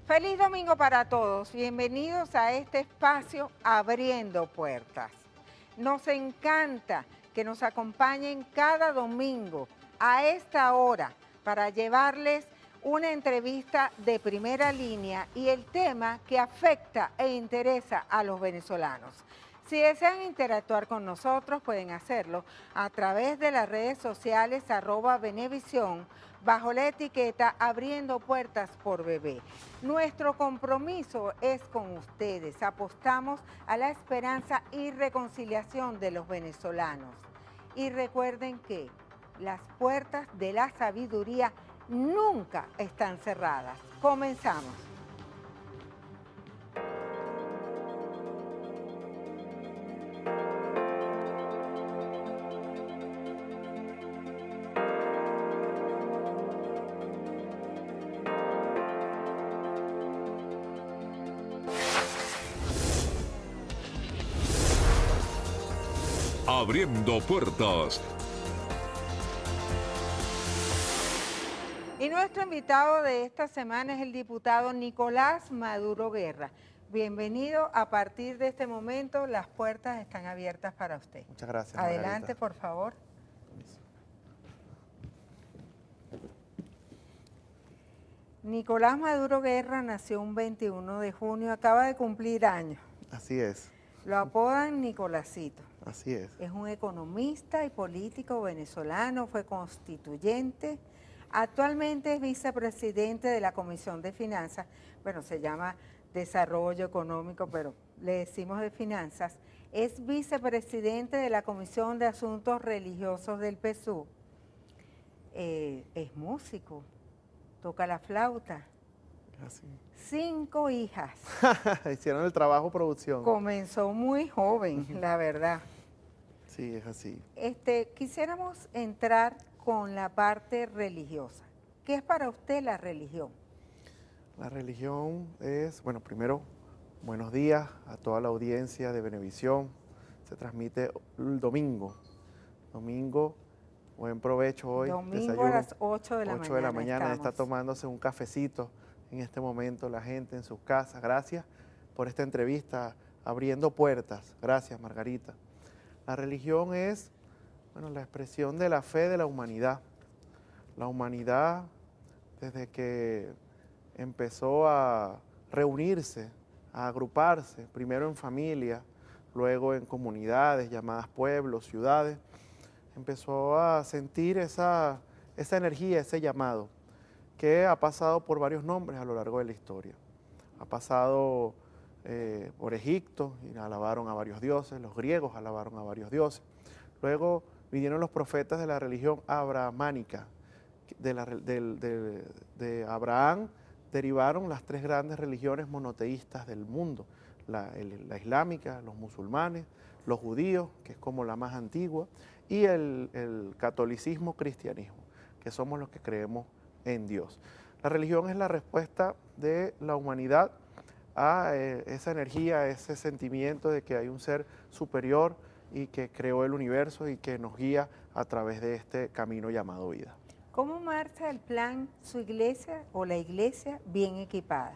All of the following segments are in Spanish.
Feliz domingo para todos. Bienvenidos a este espacio Abriendo Puertas. Nos encanta que nos acompañen cada domingo a esta hora para llevarles una entrevista de primera línea y el tema que afecta e interesa a los venezolanos. Si desean interactuar con nosotros, pueden hacerlo a través de las redes sociales @Venevisión, bajo la etiqueta Abriendo Puertas por Bebé. Nuestro compromiso es con ustedes. Apostamos a la esperanza y reconciliación de los venezolanos. Y recuerden que las puertas de la sabiduría nunca están cerradas. Comenzamos. Abriendo Puertas. Y nuestro invitado de esta semana es el diputado Nicolás Maduro Guerra. Bienvenido. A partir de este momento, las puertas están abiertas para usted. Muchas gracias, Adelante, Margarita. por favor. Nicolás Maduro Guerra nació un 21 de junio, acaba de cumplir años. Así es, Lo apodan Nicolásito. así es. Es un economista y político venezolano, fue constituyente, actualmente es vicepresidente de la Comisión de Finanzas, bueno, se llama Desarrollo Económico, pero le decimos de Finanzas, es vicepresidente de la Comisión de Asuntos Religiosos del PSUV, es músico, toca la flauta, Así. 5 hijas, Hicieron el trabajo producción. comenzó muy joven, la verdad. Sí, es así. Quisiéramos entrar con la parte religiosa. ¿Qué es para usted la religión? La religión es, bueno, primero, buenos días a toda la audiencia de Venevisión. Se transmite el domingo. Domingo, buen provecho hoy. Domingo desayuno, a las 8 de la 8 de la mañana está estamos. tomándose un cafecito en este momento la gente en sus casas. Gracias por esta entrevista, Abriendo Puertas. Gracias, Margarita. La religión es, bueno, la expresión de la fe de la humanidad. La humanidad, desde que empezó a reunirse, a agruparse, primero en familia, luego en comunidades llamadas pueblos, ciudades, empezó a sentir esa energía, ese llamado, que ha pasado por varios nombres a lo largo de la historia. Ha pasado por Egipto y alabaron a varios dioses, los griegos alabaron a varios dioses. Luego vinieron los profetas de la religión abrahámica. De Abraham derivaron las 3 grandes religiones monoteístas del mundo, la islámica, los musulmanes, los judíos, que es como la más antigua, y el catolicismo, cristianismo, que somos los que creemos en Dios. La religión es la respuesta de la humanidad a esa energía, a ese sentimiento de que hay un ser superior y que creó el universo y que nos guía a través de este camino llamado vida. ¿Cómo marcha el plan Su Iglesia o la Iglesia Bien Equipada?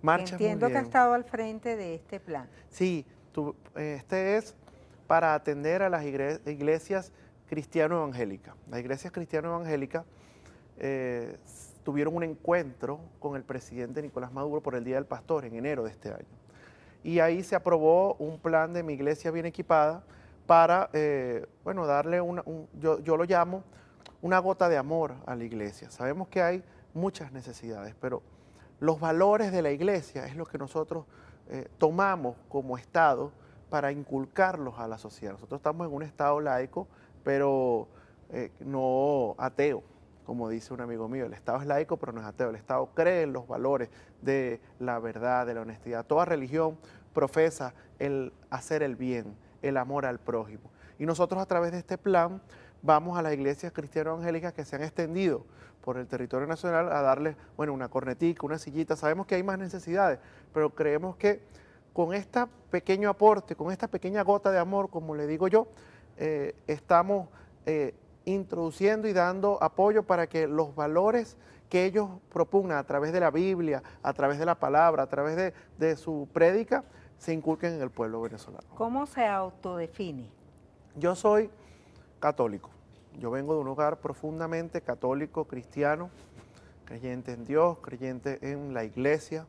Marcha Entiendo muy que ha bien. estado al frente de este plan. Sí, este es para atender a las iglesias cristiano-evangélicas. Las iglesias cristiano-evangélicas tuvieron un encuentro con el presidente Nicolás Maduro por el Día del Pastor en enero de este año. Y ahí se aprobó un plan de Mi Iglesia Bien Equipada para, bueno, darle yo lo llamo una gota de amor a la iglesia. Sabemos que hay muchas necesidades, pero los valores de la iglesia es lo que nosotros tomamos como Estado para inculcarlos a la sociedad. Nosotros estamos en un Estado laico, pero no ateo, como dice un amigo mío. El Estado es laico, pero no es ateo. El Estado cree en los valores de la verdad, de la honestidad. Toda religión profesa el hacer el bien, el amor al prójimo. Y nosotros a través de este plan vamos a las iglesias cristiano-evangélicas que se han extendido por el territorio nacional a darles, bueno, una cornetica, una sillita. Sabemos que hay más necesidades, pero creemos que con este pequeño aporte, con esta pequeña gota de amor, como le digo yo, estamos introduciendo y dando apoyo para que los valores que ellos propugnan a través de la Biblia, a través de la palabra, a través de su prédica, se inculquen en el pueblo venezolano. ¿Cómo se autodefine? Yo soy católico. Yo vengo de un hogar profundamente católico, cristiano, creyente en Dios, creyente en la iglesia.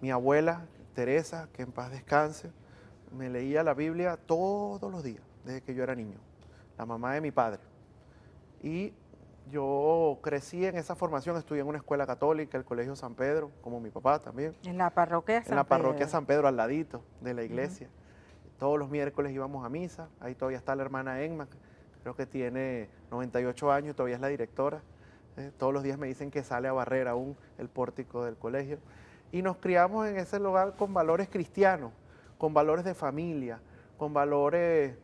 Mi abuela, Teresa, que en paz descanse, me leía la Biblia todos los días, desde que yo era niño. La mamá de mi padre. Y yo crecí en esa formación, estudié en una escuela católica, el Colegio San Pedro, como mi papá también. En la parroquia de San En la parroquia Pedro. San Pedro, al ladito de la iglesia. Todos los miércoles íbamos a misa, ahí todavía está la hermana Emma, creo que tiene 98 años, todavía es la directora. Todos los días me dicen que sale a barrer aún el pórtico del colegio. Y nos criamos en ese lugar con valores cristianos, con valores de familia, con valores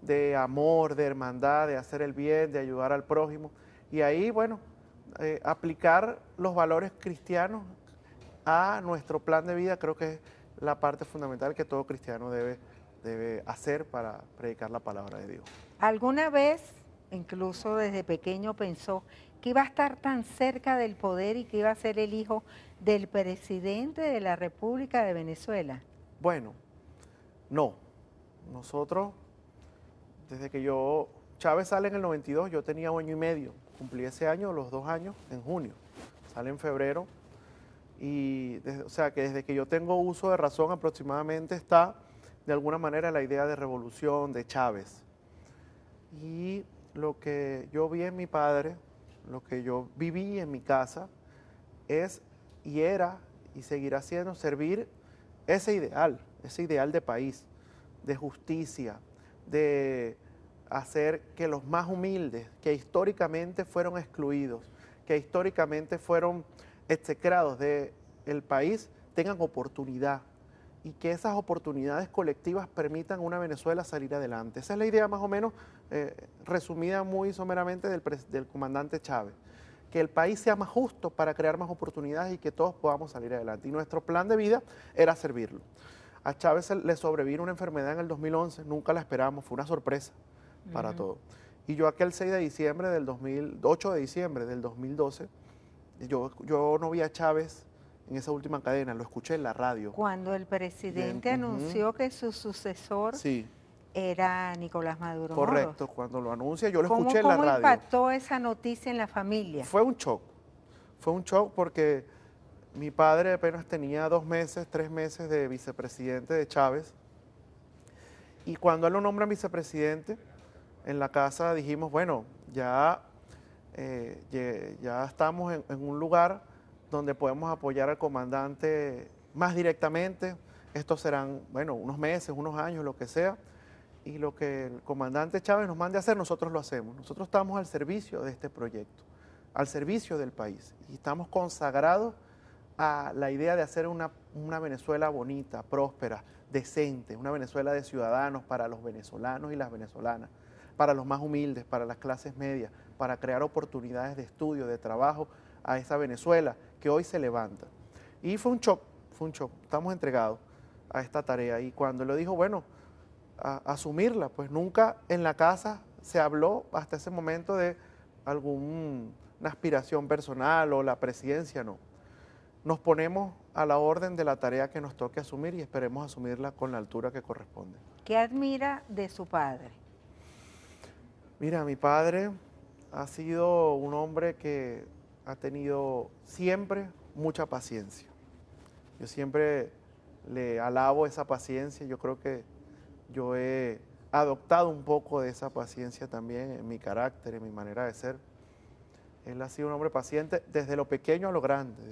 de amor, de hermandad, de hacer el bien, de ayudar al prójimo. Y ahí, bueno, aplicar los valores cristianos a nuestro plan de vida creo que es la parte fundamental que todo cristiano debe hacer para predicar la palabra de Dios. ¿Alguna vez, incluso desde pequeño, pensó que iba a estar tan cerca del poder y que iba a ser el hijo del presidente de la República de Venezuela? Bueno, no. Nosotros, desde que Chávez sale en el 92, yo tenía 1 año y medio. Cumplí ese año, los 2 años, en junio. Sale en febrero. Y, o sea, que desde que yo tengo uso de razón aproximadamente está, de alguna manera, la idea de revolución de Chávez. Y lo que yo vi en mi padre, lo que yo viví en mi casa, es y era y seguirá siendo servir ese ideal de país, de justicia, de hacer que los más humildes, que históricamente fueron excluidos, que históricamente fueron execrados del país, tengan oportunidad y que esas oportunidades colectivas permitan a una Venezuela salir adelante. Esa es la idea más o menos resumida muy someramente del comandante Chávez, que el país sea más justo para crear más oportunidades y que todos podamos salir adelante. Y nuestro plan de vida era servirlo. A Chávez le sobrevino una enfermedad en el 2011, nunca la esperamos, fue una sorpresa para todos. Y yo aquel 8 de diciembre del 2012, yo no vi a Chávez en esa última cadena, lo escuché en la radio. Cuando el presidente anunció que su sucesor era Nicolás Maduro Moros. Correcto, cuando lo anuncia, yo lo escuché en la radio. ¿Cómo impactó esa noticia en la familia? Fue un shock porque mi padre apenas tenía 2 meses, 3 meses de vicepresidente de Chávez. Y cuando él lo nombra vicepresidente, en la casa dijimos, bueno, ya estamos en un lugar donde podemos apoyar al comandante más directamente. Estos serán, bueno, unos meses, unos años, lo que sea. Y lo que el comandante Chávez nos mande a hacer, nosotros lo hacemos. Nosotros estamos al servicio de este proyecto, al servicio del país. Y estamos consagrados a la idea de hacer una Venezuela bonita, próspera, decente, una Venezuela de ciudadanos para los venezolanos y las venezolanas, para los más humildes, para las clases medias, para crear oportunidades de estudio, de trabajo a esa Venezuela que hoy se levanta. Y fue un shock. Estamos entregados a esta tarea. Y cuando lo dijo, bueno, a asumirla, pues nunca en la casa se habló hasta ese momento de alguna aspiración personal o la presidencia, no. Nos ponemos a la orden de la tarea que nos toque asumir y esperemos asumirla con la altura que corresponde. ¿Qué admira de su padre? Mira, mi padre ha sido un hombre que ha tenido siempre mucha paciencia. Yo siempre le alabo esa paciencia. Yo creo que yo he adoptado un poco de esa paciencia también en mi carácter, en mi manera de ser. Él ha sido un hombre paciente desde lo pequeño a lo grande.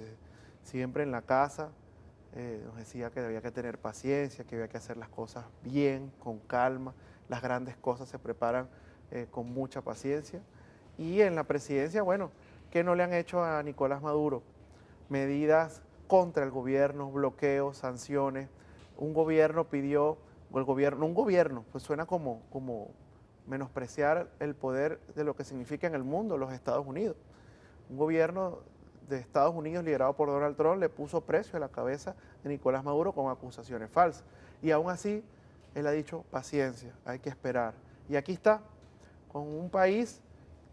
Siempre en la casa nos decía que había que tener paciencia, que había que hacer las cosas bien, con calma. Las grandes cosas se preparan con mucha paciencia. Y en la presidencia, bueno, ¿qué no le han hecho a Nicolás Maduro? Medidas contra el gobierno, bloqueos, sanciones. Un gobierno pidió, pues suena como menospreciar el poder de lo que significa en el mundo los Estados Unidos. Un gobierno de Estados Unidos liderado por Donald Trump le puso precio a la cabeza de Nicolás Maduro con acusaciones falsas. Y aún así, él ha dicho, paciencia, hay que esperar. Y aquí está, con un país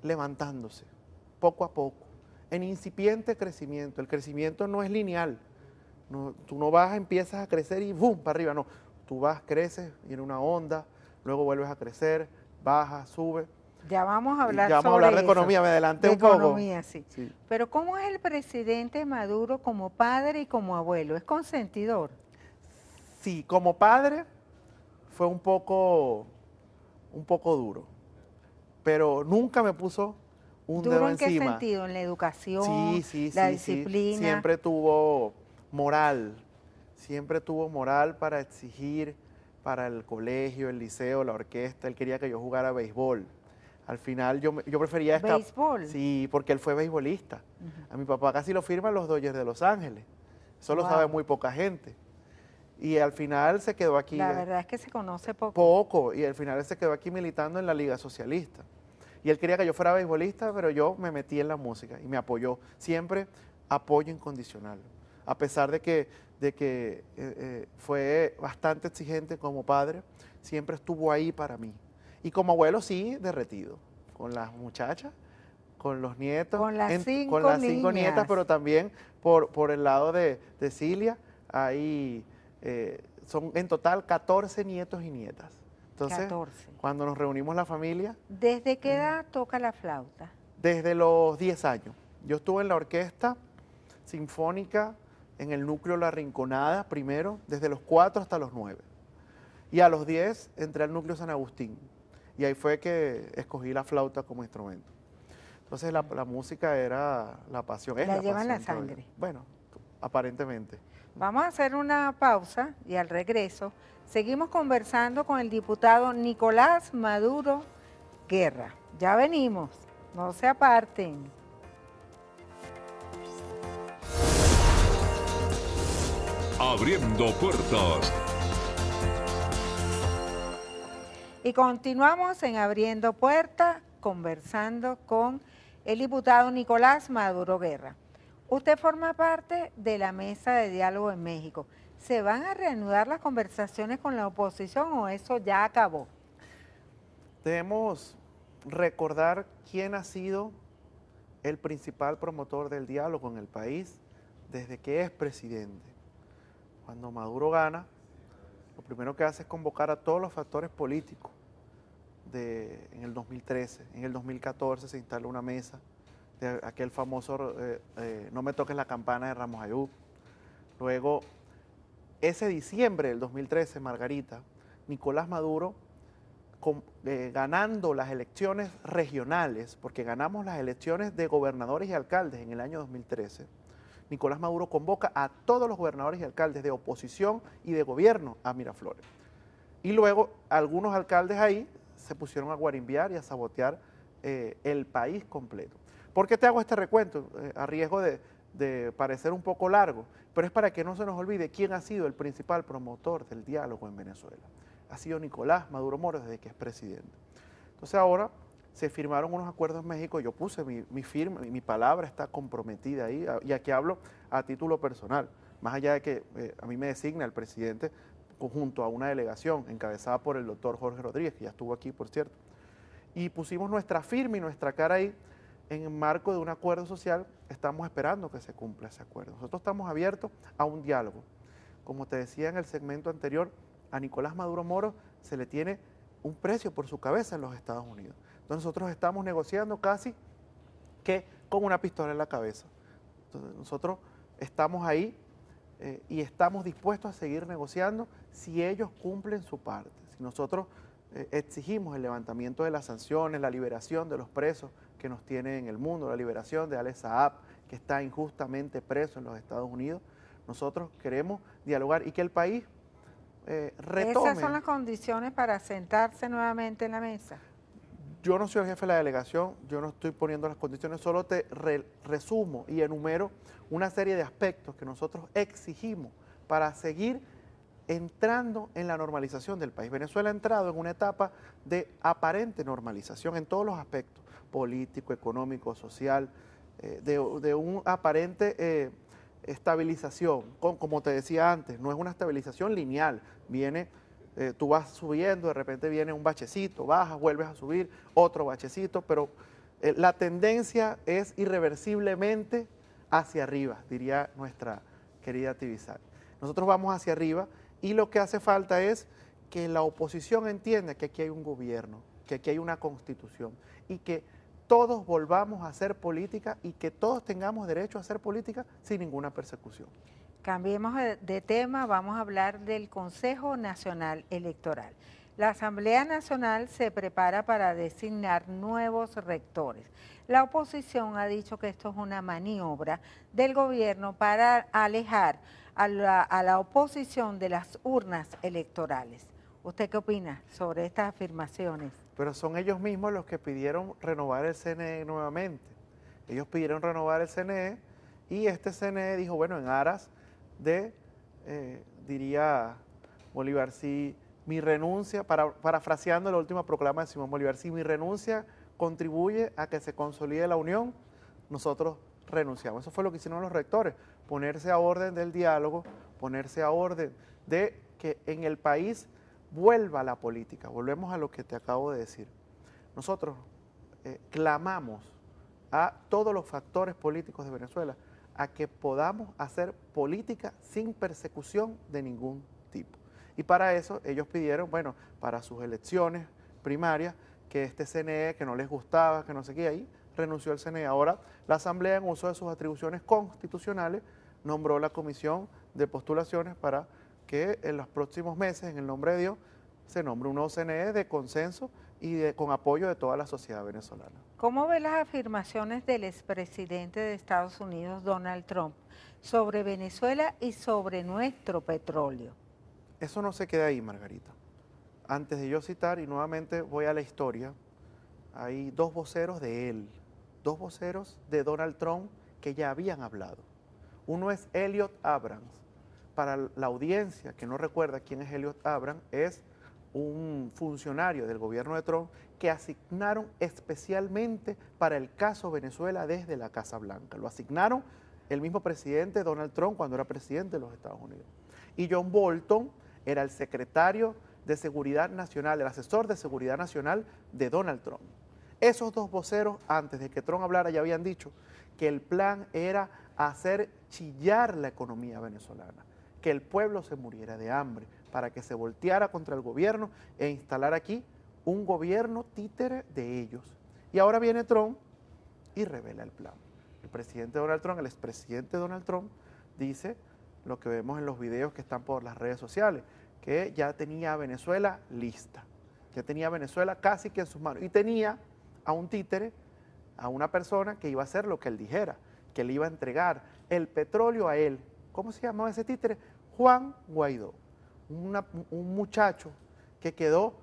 levantándose, poco a poco, en incipiente crecimiento. El crecimiento no es lineal. No, tú no vas, empiezas a crecer y ¡bum! Para arriba, no. Tú vas, creces, viene una onda, luego vuelves a crecer, bajas, subes. Ya vamos a Y hablar ya vamos a sobre hablar de eso. economía, me adelanté De un poco. economía, sí. Sí. Pero ¿cómo es el presidente Maduro como padre y como abuelo? ¿Es consentidor? Sí, como padre fue un poco duro, pero nunca me puso un ¿Duro dedo en qué encima. sentido? ¿En la educación, Sí, la sí, sí. disciplina? Siempre tuvo moral para exigir para el colegio, el liceo, la orquesta. Él quería que yo jugara béisbol. Al final yo prefería ¿Béisbol? Sí, porque él fue beisbolista. A mi papá casi lo firman los Dodgers de Los Ángeles. Eso lo sabe muy poca gente. Y al final se quedó aquí. La verdad es que se conoce poco. Poco, y al final él se quedó aquí militando en la Liga Socialista. Y él quería que yo fuera beisbolista, pero yo me metí en la música y me apoyó. Siempre apoyo incondicional. A pesar de que fue bastante exigente como padre, siempre estuvo ahí para mí. Y como abuelo sí, derretido. Con las muchachas, con los nietos. Con las cinco con las niñas. 5 nietas, pero también por el lado de Cilia, ahí son en total 14 nietos y nietas. Entonces, 14. cuando nos reunimos la familia... ¿Desde qué edad toca la flauta? Desde los 10 años. Yo estuve en la orquesta sinfónica, en el núcleo La Rinconada, primero, desde los 4 hasta los 9. Y a los 10 entré al núcleo San Agustín. Y ahí fue que escogí la flauta como instrumento. Entonces la música era la pasión. La lleva en la sangre. Bueno, aparentemente. Vamos a hacer una pausa y al regreso seguimos conversando con el diputado Nicolás Maduro Guerra. Ya venimos, no se aparten. Abriendo puertas. Y continuamos en Abriendo Puertas, conversando con el diputado Nicolás Maduro Guerra. Usted forma parte de la mesa de diálogo en México. ¿Se van a reanudar las conversaciones con la oposición o eso ya acabó? Debemos recordar quién ha sido el principal promotor del diálogo en el país desde que es presidente. Cuando Maduro gana, lo primero que hace es convocar a todos los factores políticos. En el 2013, en el 2014 se instaló una mesa de aquel famoso No me toques la campana de Ramos Ayub. Luego, ese diciembre del 2013, Margarita, Nicolás Maduro, ganando las elecciones regionales, porque ganamos las elecciones de gobernadores y alcaldes en el año 2013, Nicolás Maduro convoca a todos los gobernadores y alcaldes de oposición y de gobierno a Miraflores. Y luego algunos alcaldes ahí se pusieron a guarimbiar y a sabotear el país completo. ¿Por qué te hago este recuento? A riesgo de parecer un poco largo, pero es para que no se nos olvide quién ha sido el principal promotor del diálogo en Venezuela. Ha sido Nicolás Maduro Moros desde que es presidente. Entonces ahora se firmaron unos acuerdos en México, yo puse mi firma, mi palabra está comprometida ahí, y aquí hablo a título personal, más allá de que a mí me designa el presidente junto a una delegación encabezada por el doctor Jorge Rodríguez, que ya estuvo aquí, por cierto, y pusimos nuestra firma y nuestra cara ahí en el marco de un acuerdo social. Estamos esperando que se cumpla ese acuerdo. Nosotros estamos abiertos a un diálogo. Como te decía en el segmento anterior, a Nicolás Maduro Moros se le tiene un precio por su cabeza en los Estados Unidos. Entonces nosotros estamos negociando casi que con una pistola en la cabeza. Entonces nosotros estamos ahí y estamos dispuestos a seguir negociando si ellos cumplen su parte. Si nosotros exigimos el levantamiento de las sanciones, la liberación de los presos que nos tienen en el mundo, la liberación de Ale Saab, que está injustamente preso en los Estados Unidos, nosotros queremos dialogar y que el país retome. ¿Esas son las condiciones para sentarse nuevamente en la mesa? Yo no soy el jefe de la delegación, yo no estoy poniendo las condiciones, solo te resumo y enumero una serie de aspectos que nosotros exigimos para seguir entrando en la normalización del país. Venezuela ha entrado en una etapa de aparente normalización en todos los aspectos, político, económico, social, de un aparente estabilización, como te decía antes, no es una estabilización lineal, tú vas subiendo, de repente viene un bachecito, bajas, vuelves a subir, otro bachecito, pero La tendencia es irreversiblemente hacia arriba, diría nuestra querida Tibisay. Nosotros vamos hacia arriba y lo que hace falta es que la oposición entienda que aquí hay un gobierno, que aquí hay una constitución y que todos volvamos a hacer política y que todos tengamos derecho a hacer política sin ninguna persecución. Cambiemos de tema, vamos a hablar del Consejo Nacional Electoral. La Asamblea Nacional se prepara para designar nuevos rectores. La oposición ha dicho que esto es una maniobra del gobierno para alejar a la oposición de las urnas electorales. ¿Usted qué opina sobre estas afirmaciones? Pero son ellos mismos los que pidieron renovar el CNE nuevamente. Ellos pidieron renovar el CNE y este CNE dijo, bueno, en aras de, diría Bolívar, si mi renuncia, parafraseando la última proclama de Simón Bolívar, si mi renuncia contribuye a que se consolide la unión, nosotros renunciamos. Eso fue lo que hicieron los rectores, ponerse a orden del diálogo, ponerse a orden de que en el país vuelva la política. Volvemos a lo que te acabo de decir. Nosotros clamamos a todos los factores políticos de Venezuela a que podamos hacer política sin persecución de ningún tipo. Y para eso ellos pidieron, bueno, para sus elecciones primarias, que este CNE, que no les gustaba, que no sé qué, ahí renunció el CNE. Ahora la Asamblea, en uso de sus atribuciones constitucionales, nombró la comisión de postulaciones para que en los próximos meses, en el nombre de Dios, se nombre un nuevo CNE de consenso y con apoyo de toda la sociedad venezolana. ¿Cómo ve las afirmaciones del expresidente de Estados Unidos, Donald Trump, sobre Venezuela y sobre nuestro petróleo? Eso no se queda ahí, Margarita. Antes de yo citar, y nuevamente voy a la historia, hay dos voceros de él, dos voceros de Donald Trump que ya habían hablado. Uno es Elliot Abrams. Para la audiencia que no recuerda quién es Elliot Abrams, es un funcionario del gobierno de Trump que asignaron especialmente para el caso Venezuela desde la Casa Blanca. Lo asignaron el mismo presidente Donald Trump cuando era presidente de los Estados Unidos. Y John Bolton era el secretario de Seguridad Nacional, el asesor de Seguridad Nacional de Donald Trump. Esos dos voceros, antes de que Trump hablara, ya habían dicho que el plan era hacer chillar la economía venezolana, que el pueblo se muriera de hambre, para que se volteara contra el gobierno e instalar aquí un gobierno títere de ellos. Y ahora viene Trump y revela el plan. El presidente Donald Trump, el expresidente Donald Trump, dice lo que vemos en los videos que están por las redes sociales, que ya tenía a Venezuela lista, ya tenía a Venezuela casi que en sus manos, y tenía a un títere, a una persona que iba a hacer lo que él dijera, que le iba a entregar el petróleo a él. ¿Cómo se llamaba ese títere? Juan Guaidó, un muchacho que quedó,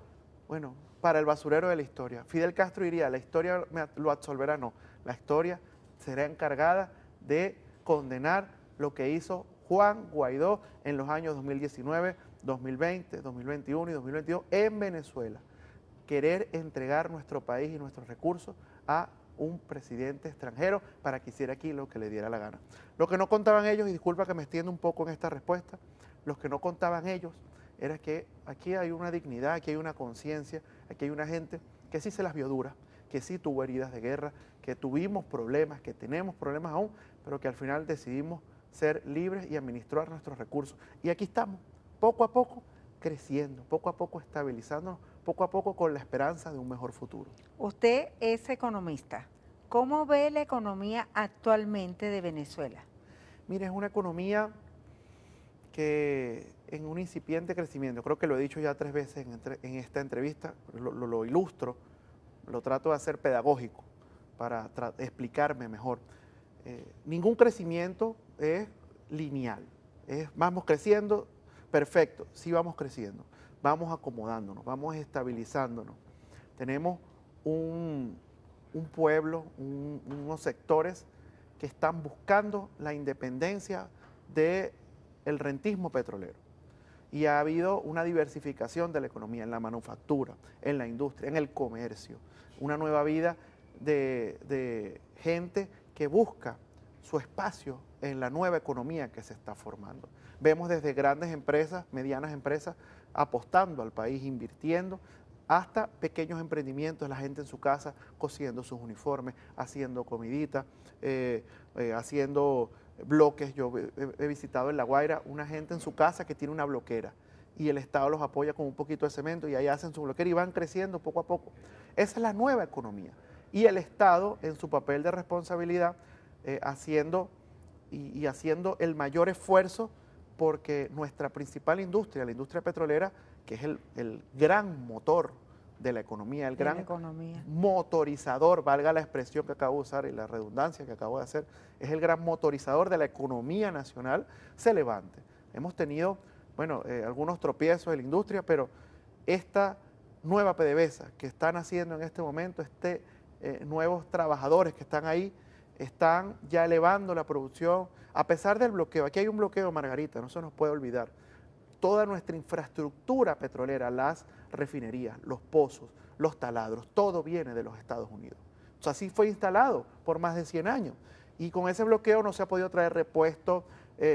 bueno, para el basurero de la historia. Fidel Castro diría, la historia lo absolverá, no, la historia será encargada de condenar lo que hizo Juan Guaidó en los años 2019, 2020, 2021 y 2022 en Venezuela. Querer entregar nuestro país y nuestros recursos a un presidente extranjero para que hiciera aquí lo que le diera la gana. Lo que no contaban ellos, y disculpa que me extienda un poco en esta respuesta, los que no contaban ellos era que aquí hay una dignidad, aquí hay una conciencia, aquí hay una gente que sí se las vio duras, que sí tuvo heridas de guerra, que tuvimos problemas, que tenemos problemas aún, pero que al final decidimos ser libres y administrar nuestros recursos. Y aquí estamos, poco a poco, creciendo, poco a poco estabilizándonos, poco a poco con la esperanza de un mejor futuro. Usted es economista. ¿Cómo ve la economía actualmente de Venezuela? Mire, es una economía que en un incipiente crecimiento, creo que lo he dicho ya 3 veces en esta entrevista, lo ilustro, lo trato de hacer pedagógico para explicarme mejor. Ningún crecimiento es lineal, vamos creciendo, perfecto, sí vamos creciendo, vamos acomodándonos, vamos estabilizándonos. Tenemos un pueblo, unos sectores que están buscando la independencia del rentismo petrolero. Y ha habido una diversificación de la economía en la manufactura, en la industria, en el comercio, una nueva vida de gente que busca su espacio en la nueva economía que se está formando. Vemos desde grandes empresas, medianas empresas, apostando al país, invirtiendo, hasta pequeños emprendimientos, la gente en su casa cosiendo sus uniformes, haciendo comidita, haciendo bloques. Yo he visitado en La Guaira una gente en su casa que tiene una bloquera y el Estado los apoya con un poquito de cemento y ahí hacen su bloquera y van creciendo poco a poco. Esa es la nueva economía. Y el Estado, en su papel de responsabilidad, haciendo el mayor esfuerzo porque nuestra principal industria, la industria petrolera, que es el gran motor de la economía, el gran motorizador, valga la expresión que acabo de usar y la redundancia que acabo de hacer, es el gran motorizador de la economía nacional, se levante. Hemos tenido, bueno, algunos tropiezos en la industria, pero esta nueva PDVSA que están haciendo en este momento, nuevos trabajadores que están ahí, están ya elevando la producción, a pesar del bloqueo. Aquí hay un bloqueo, Margarita, no se nos puede olvidar. Toda nuestra infraestructura petrolera, las refinerías, los pozos, los taladros, todo viene de los Estados Unidos. O sea, así fue instalado por más de 100 años. Y con ese bloqueo no se ha podido traer repuestos,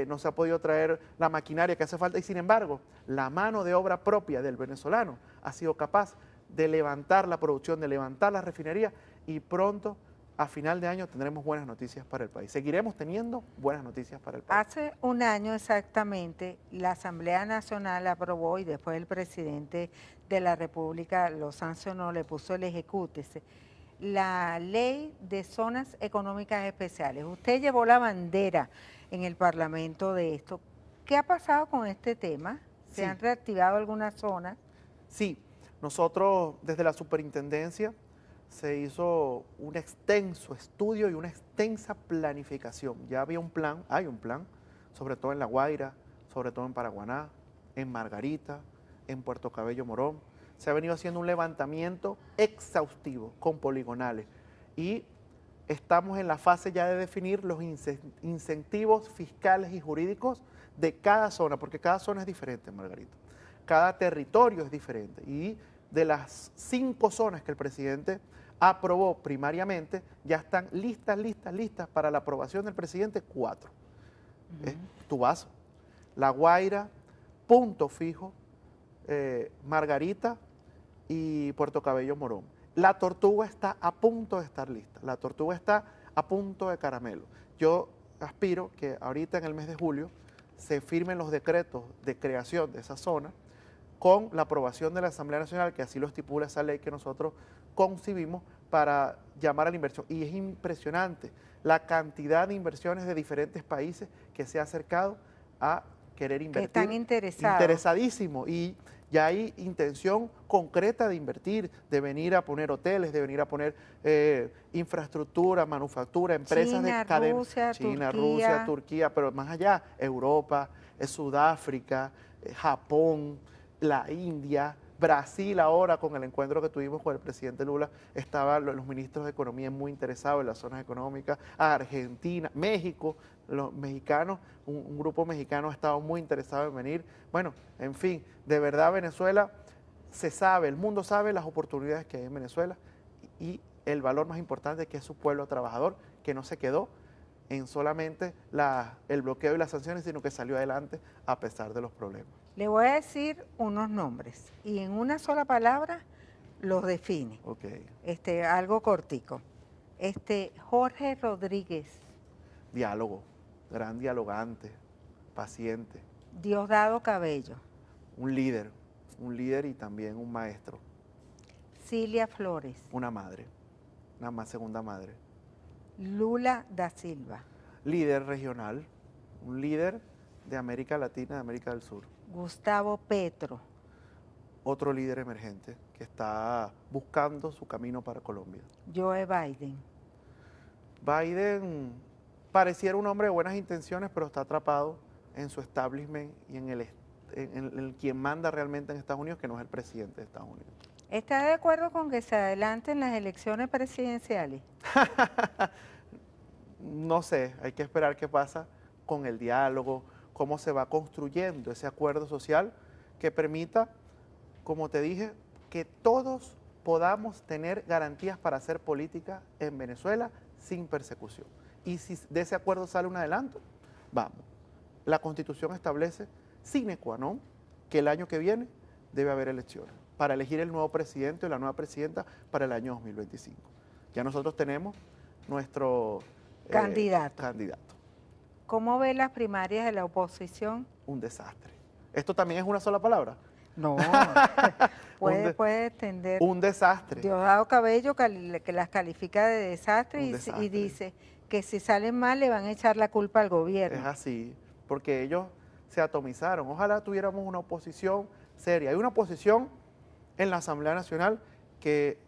no se ha podido traer la maquinaria que hace falta. Y sin embargo, la mano de obra propia del venezolano ha sido capaz de levantar la producción, de levantar las refinerías y pronto, a final de año, tendremos buenas noticias para el país. Seguiremos teniendo buenas noticias para el país. Hace un año exactamente, la Asamblea Nacional aprobó y después el presidente de la República lo sancionó, le puso el ejecútese, la ley de zonas económicas especiales. Usted llevó la bandera en el Parlamento de esto. ¿Qué ha pasado con este tema? ¿Se han reactivado algunas zonas? Sí, nosotros desde la superintendencia se hizo un extenso estudio y una extensa planificación. Ya había un plan, hay un plan, sobre todo en La Guaira, sobre todo en Paraguaná, en Margarita, en Puerto Cabello Morón. Se ha venido haciendo un levantamiento exhaustivo con poligonales y estamos en la fase ya de definir los incentivos fiscales y jurídicos de cada zona, porque cada zona es diferente, Margarita. Cada territorio es diferente y de las 5 zonas que el presidente aprobó primariamente, ya están listas para la aprobación del presidente 4. Tubazo, La Guaira, Punto Fijo, Margarita y Puerto Cabello Morón. La Tortuga está a punto de estar lista, la Tortuga está a punto de caramelo. Yo aspiro que ahorita en el mes de julio se firmen los decretos de creación de esa zona con la aprobación de la Asamblea Nacional, que así lo estipula esa ley que nosotros concibimos para llamar a la inversión. Y es impresionante la cantidad de inversiones de diferentes países que se ha acercado a querer invertir. Que están interesados. Interesadísimo. Y ya hay intención concreta de invertir, de venir a poner hoteles, de venir a poner infraestructura, manufactura, empresas China, de cadena. Rusia, China, Turquía. Rusia, Turquía, pero más allá, Europa, Sudáfrica, Japón, la India, Brasil ahora con el encuentro que tuvimos con el presidente Lula, estaban los ministros de Economía muy interesados en las zonas económicas, Argentina, México, los mexicanos, un grupo mexicano ha estado muy interesado en venir. Bueno, en fin, de verdad Venezuela se sabe, el mundo sabe las oportunidades que hay en Venezuela y el valor más importante que es su pueblo trabajador, que no se quedó en solamente el bloqueo y las sanciones, sino que salió adelante a pesar de los problemas. Le voy a decir unos nombres y en una sola palabra los define. Okay. Algo cortico. Jorge Rodríguez. Diálogo, gran dialogante, paciente. Diosdado Cabello. Un líder y también un maestro. Cilia Flores. Una madre, segunda madre. Lula da Silva. Líder regional, un líder de América Latina, de América del Sur. Gustavo Petro. Otro líder emergente que está buscando su camino para Colombia. Joe Biden. Biden pareciera un hombre de buenas intenciones, pero está atrapado en su establishment y en quien manda realmente en Estados Unidos, que no es el presidente de Estados Unidos. ¿Está de acuerdo con que se adelanten las elecciones presidenciales? No sé, hay que esperar qué pasa con el diálogo, cómo se va construyendo ese acuerdo social que permita, como te dije, que todos podamos tener garantías para hacer política en Venezuela sin persecución. Y si de ese acuerdo sale un adelanto, vamos. La Constitución establece sine qua non que el año que viene debe haber elecciones. para elegir el nuevo presidente o la nueva presidenta para el año 2025. Ya nosotros tenemos nuestro candidato. ¿Cómo ve las primarias de la oposición? Un desastre. ¿Esto también es una sola palabra? No, puede extender. Un desastre. Diosdado Cabello que las califica de desastre y dice que si salen mal le van a echar la culpa al gobierno. Es así, porque ellos se atomizaron. Ojalá tuviéramos una oposición seria. Hay una oposición en la Asamblea Nacional que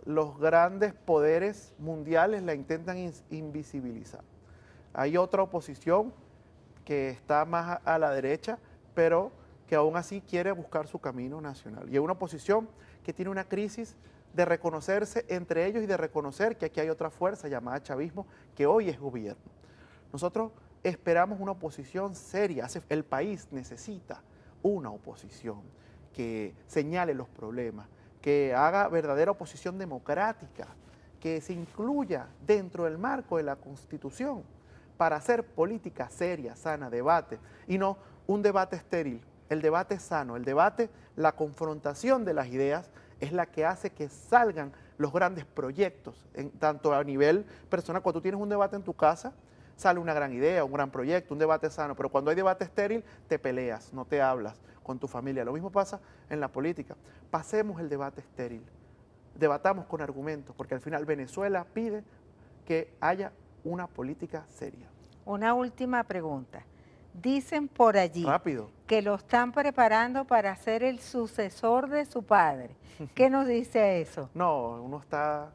los grandes poderes mundiales la intentan invisibilizar. Hay otra oposición que está más a la derecha, pero que aún así quiere buscar su camino nacional. Y es una oposición que tiene una crisis de reconocerse entre ellos y de reconocer que aquí hay otra fuerza llamada chavismo que hoy es gobierno. Nosotros esperamos una oposición seria. El país necesita una oposición que señale los problemas, que haga verdadera oposición democrática, que se incluya dentro del marco de la Constitución para hacer política seria, sana, debate, y no un debate estéril. El debate sano, el debate, la confrontación de las ideas es la que hace que salgan los grandes proyectos, tanto a nivel personal. Cuando tú tienes un debate en tu casa, sale una gran idea, un gran proyecto, un debate sano, pero cuando hay debate estéril, te peleas, no te hablas con tu familia. Lo mismo pasa en la política. Pasemos el debate estéril, debatamos con argumentos, porque al final Venezuela pide que haya una política seria. Una última pregunta. Dicen por allí Rápido. Que lo están preparando para ser el sucesor de su padre. ¿Qué nos dice eso? No, uno está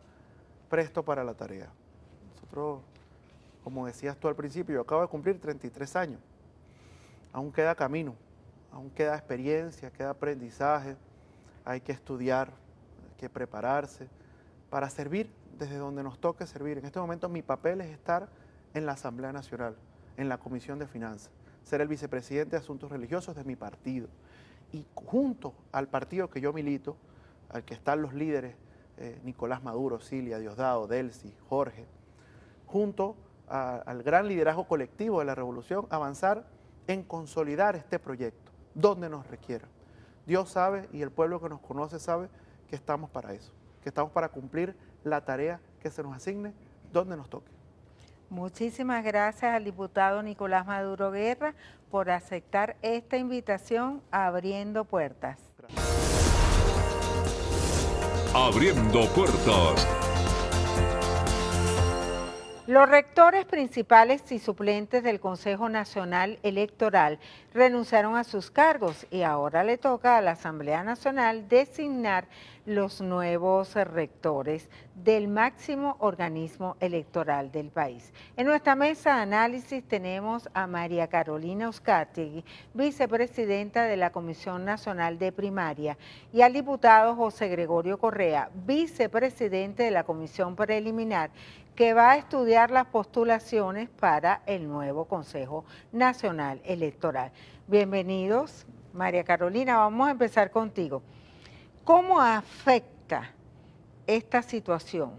presto para la tarea. Nosotros, como decías tú al principio, yo acabo de cumplir 33 años. Aún queda camino, aún queda experiencia, queda aprendizaje. Hay que estudiar, hay que prepararse para servir desde donde nos toque servir. En este momento mi papel es estar en la Asamblea Nacional, en la Comisión de Finanzas, ser el vicepresidente de Asuntos Religiosos de mi partido. Y junto al partido que yo milito, al que están los líderes, Nicolás Maduro, Cilia, Diosdado, Delcy, Jorge, junto al gran liderazgo colectivo de la revolución, avanzar en consolidar este proyecto, donde nos requiera. Dios sabe y el pueblo que nos conoce sabe que estamos para eso, que estamos para cumplir la tarea que se nos asigne, donde nos toque. Muchísimas gracias al diputado Nicolás Maduro Guerra por aceptar esta invitación a Abriendo Puertas. Abriendo Puertas. Los rectores principales y suplentes del Consejo Nacional Electoral renunciaron a sus cargos y ahora le toca a la Asamblea Nacional designar los nuevos rectores del máximo organismo electoral del país. En nuestra mesa de análisis tenemos a María Carolina Uzcategui, vicepresidenta de la Comisión Nacional de Primaria, y al diputado José Gregorio Correa, vicepresidente de la Comisión Preliminar, que va a estudiar las postulaciones para el nuevo Consejo Nacional Electoral. Bienvenidos, María Carolina, vamos a empezar contigo. ¿Cómo afecta esta situación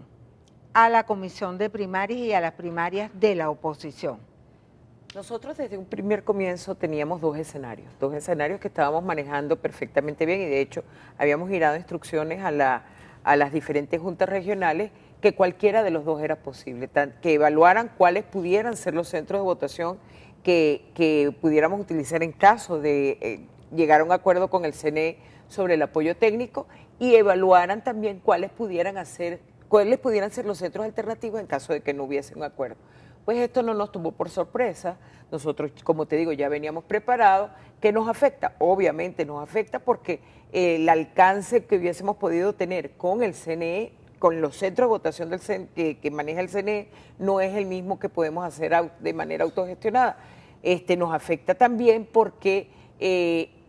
a la Comisión de Primarias y a las primarias de la oposición? Nosotros desde un primer comienzo teníamos dos escenarios que estábamos manejando perfectamente bien y de hecho habíamos girado instrucciones a las diferentes juntas regionales que cualquiera de los dos era posible, que evaluaran cuáles pudieran ser los centros de votación que pudiéramos utilizar en caso de llegar a un acuerdo con el CNE sobre el apoyo técnico y evaluaran también cuáles pudieran ser los centros alternativos en caso de que no hubiese un acuerdo. Pues esto no nos tomó por sorpresa, nosotros, como te digo, ya veníamos preparados. ¿Qué nos afecta? Obviamente nos afecta porque el alcance que hubiésemos podido tener con el CNE, con los centros de votación del que maneja el CNE, no es el mismo que podemos hacer de manera autogestionada. Nos afecta también porque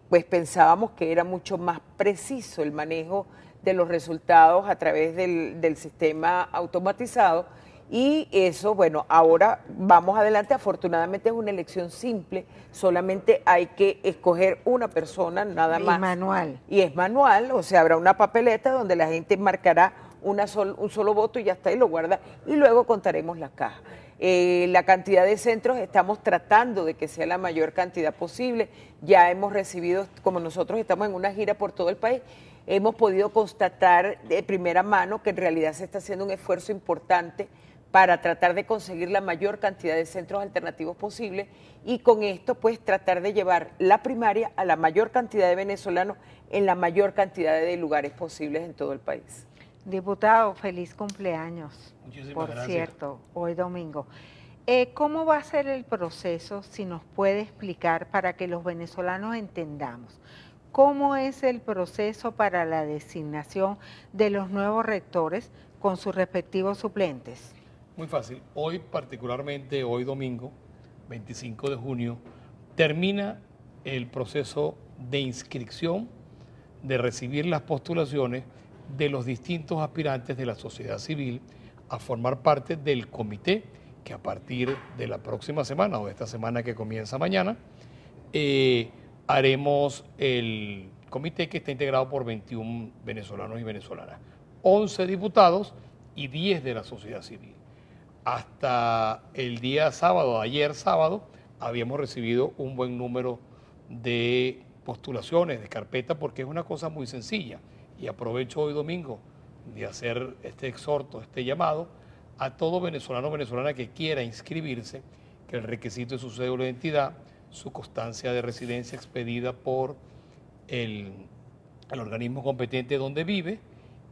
pues pensábamos que era mucho más preciso el manejo de los resultados a través del sistema automatizado y eso, bueno, ahora vamos adelante. Afortunadamente es una elección simple, solamente hay que escoger una persona nada más. Y manual. Y es manual, o sea, habrá una papeleta donde la gente marcará un solo voto y ya está, y lo guarda, y luego contaremos las cajas. La cantidad de centros estamos tratando de que sea la mayor cantidad posible. Ya hemos recibido, como nosotros estamos en una gira por todo el país, hemos podido constatar de primera mano que en realidad se está haciendo un esfuerzo importante para tratar de conseguir la mayor cantidad de centros alternativos posible y con esto pues tratar de llevar la primaria a la mayor cantidad de venezolanos en la mayor cantidad de lugares posibles en todo el país. Diputado, feliz cumpleaños. Muchísimas por gracias. cierto, hoy domingo. ¿Cómo va a ser el proceso, si nos puede explicar, para que los venezolanos entendamos? ¿Cómo es el proceso para la designación de los nuevos rectores con sus respectivos suplentes? Muy fácil. Hoy, particularmente hoy domingo, 25 de junio, termina el proceso de inscripción, de recibir las postulaciones de los distintos aspirantes de la sociedad civil a formar parte del comité que a partir de la próxima semana o de esta semana que comienza mañana, haremos el comité que está integrado por 21 venezolanos y venezolanas, 11 diputados y 10 de la sociedad civil. Hasta el día sábado, ayer sábado, habíamos recibido un buen número de postulaciones, de carpeta, porque es una cosa muy sencilla. Y aprovecho hoy domingo de hacer este exhorto, este llamado a todo venezolano o venezolana que quiera inscribirse, que el requisito es su cédula de identidad, su constancia de residencia expedida por el organismo competente donde vive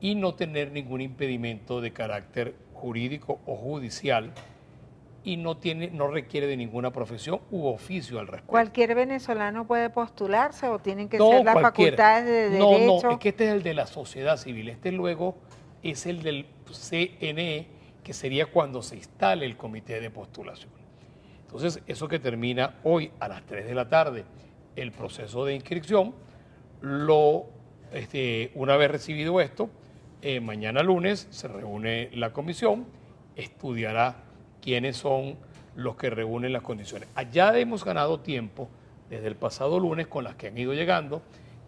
y no tener ningún impedimento de carácter jurídico o judicial y no requiere de ninguna profesión u oficio al respecto. ¿Cualquier venezolano puede postularse o tienen que No, ser las cualquiera. facultades de derecho? No, es que este es el de la sociedad civil, este luego es el del CNE, que sería cuando se instale el comité de postulación. Entonces, eso que termina hoy a las 3 de la tarde, el proceso de inscripción, una vez recibido esto, mañana lunes se reúne la comisión, estudiará quiénes son los que reúnen las condiciones. Allá hemos ganado tiempo desde el pasado lunes con las que han ido llegando,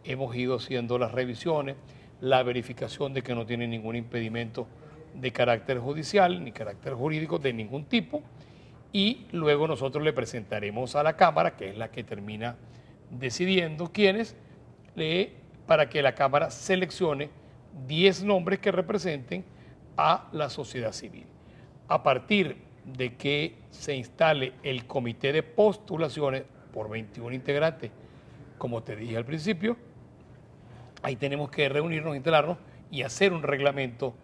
hemos ido haciendo las revisiones, la verificación de que no tienen ningún impedimento de carácter judicial ni carácter jurídico de ningún tipo, y luego nosotros le presentaremos a la Cámara, que es la que termina decidiendo quiénes, para que la Cámara seleccione 10 nombres que representen a la sociedad civil. A partir de que se instale el comité de postulaciones por 21 integrantes, como te dije al principio, ahí tenemos que reunirnos, instalarnos y hacer un reglamento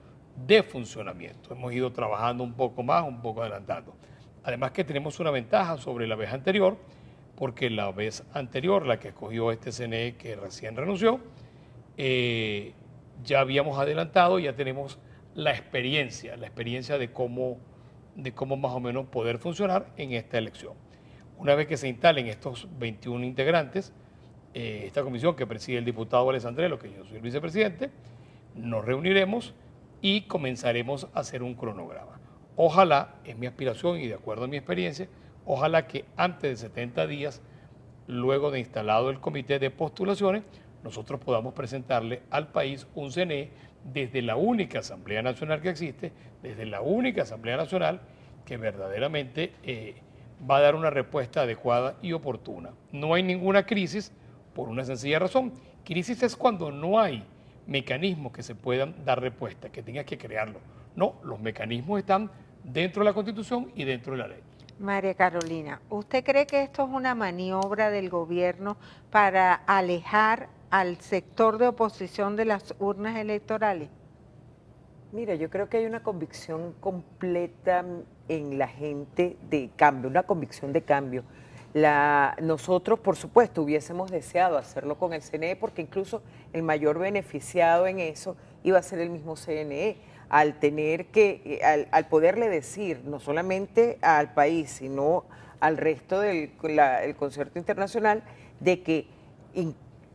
de funcionamiento. Hemos ido trabajando un poco más, un poco adelantando. Además que tenemos una ventaja sobre la vez anterior, porque la vez anterior, la que escogió este CNE que recién renunció, ya habíamos adelantado, ya tenemos la experiencia de cómo más o menos poder funcionar en esta elección. Una vez que se instalen estos 21 integrantes, esta comisión que preside el diputado Alessandrelo, que yo soy el vicepresidente, nos reuniremos y comenzaremos a hacer un cronograma. Ojalá, es mi aspiración y de acuerdo a mi experiencia, ojalá que antes de 70 días, luego de instalado el comité de postulaciones, nosotros podamos presentarle al país un CNE desde la única Asamblea Nacional que existe, desde la única Asamblea Nacional que verdaderamente va a dar una respuesta adecuada y oportuna. No hay ninguna crisis por una sencilla razón. Crisis es cuando no hay mecanismos que se puedan dar respuesta, que tengas que crearlo. No, los mecanismos están dentro de la Constitución y dentro de la ley. María Carolina, ¿usted cree que esto es una maniobra del gobierno para alejar al sector de oposición de las urnas electorales? Mira, yo creo que hay una convicción completa en la gente de cambio, una convicción de cambio. Nosotros, por supuesto, hubiésemos deseado hacerlo con el CNE, porque incluso el mayor beneficiado en eso iba a ser el mismo CNE, al tener al poderle decir, no solamente al país, sino al resto del concierto internacional, de que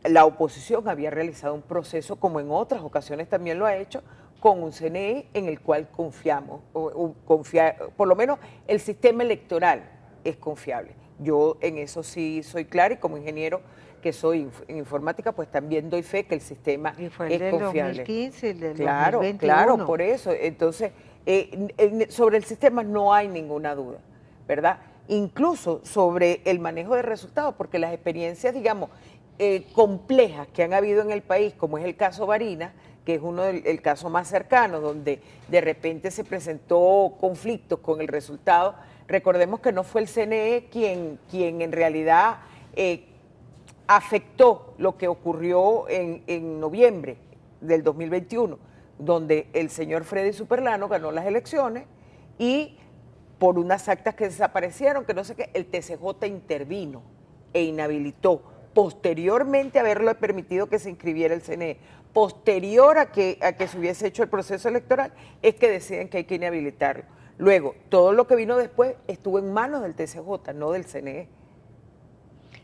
la oposición había realizado un proceso, como en otras ocasiones también lo ha hecho, con un CNE en el cual confiamos, por lo menos el sistema electoral es confiable. Yo en eso sí soy clara y como ingeniero que soy en informática, pues también doy fe que el sistema y fue el es del confiable. 2015, el del Claro, 2021. claro, por eso. Entonces, sobre el sistema no hay ninguna duda, ¿verdad? incluso sobre el manejo de resultados, porque las experiencias, digamos, complejas que han habido en el país, como es el caso Barinas, que es el caso más cercano, donde de repente se presentó conflictos con el resultado. Recordemos que no fue el CNE quien en realidad afectó lo que ocurrió en noviembre del 2021, donde el señor Freddy Superlano ganó las elecciones y por unas actas que desaparecieron, que no sé qué, el TCJ intervino e inhabilitó, posteriormente a haberlo permitido que se inscribiera el CNE, posterior a que se hubiese hecho el proceso electoral, es que deciden que hay que inhabilitarlo. Luego, todo lo que vino después estuvo en manos del TCJ, no del CNE.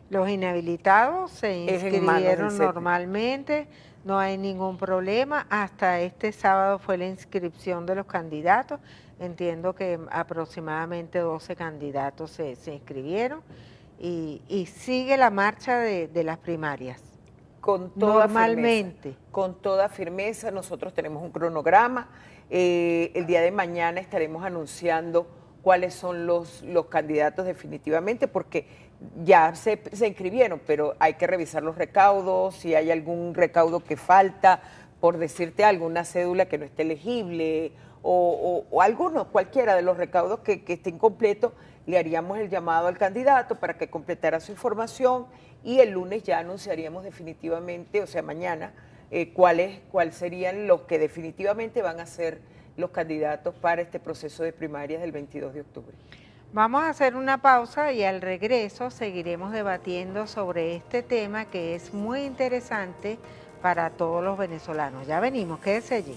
Los inhabilitados se inscribieron normalmente, no hay ningún problema. Hasta este sábado fue la inscripción de los candidatos. Entiendo que aproximadamente 12 candidatos se inscribieron y sigue la marcha de las primarias. Con toda normalmente. Firmeza, con toda firmeza, nosotros tenemos un cronograma. El día de mañana estaremos anunciando cuáles son los candidatos definitivamente, porque ya se inscribieron, pero hay que revisar los recaudos, si hay algún recaudo que falta, por decirte algo, una cédula que no esté elegible o alguno, cualquiera de los recaudos que esté incompleto, le haríamos el llamado al candidato para que completara su información y el lunes ya anunciaríamos definitivamente, o sea, mañana, cuáles serían los que definitivamente van a ser los candidatos para este proceso de primarias del 22 de octubre. Vamos a hacer una pausa y al regreso seguiremos debatiendo sobre este tema que es muy interesante para todos los venezolanos. Ya venimos, quédese allí.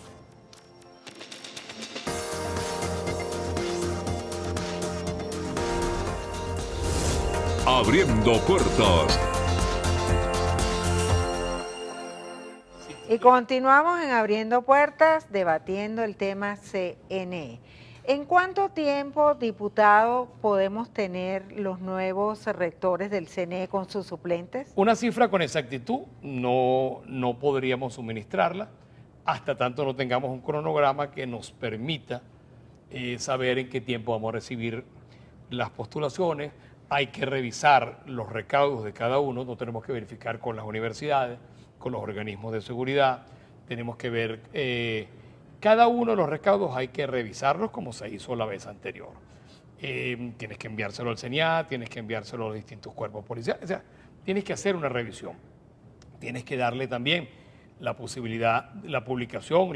Abriendo puertas. Y continuamos en Abriendo Puertas, debatiendo el tema CNE. ¿En cuánto tiempo, diputado, podemos tener los nuevos rectores del CNE con sus suplentes? Una cifra con exactitud no podríamos suministrarla hasta tanto no tengamos un cronograma que nos permita saber en qué tiempo vamos a recibir las postulaciones. Hay que revisar los recaudos de cada uno, no tenemos que verificar con las universidades, con los organismos de seguridad, tenemos que ver cada uno de los recaudos, hay que revisarlos como se hizo la vez anterior. Tienes que enviárselo al CENIAT, tienes que enviárselo a los distintos cuerpos policiales, o sea, tienes que hacer una revisión. Tienes que darle también la posibilidad, la publicación,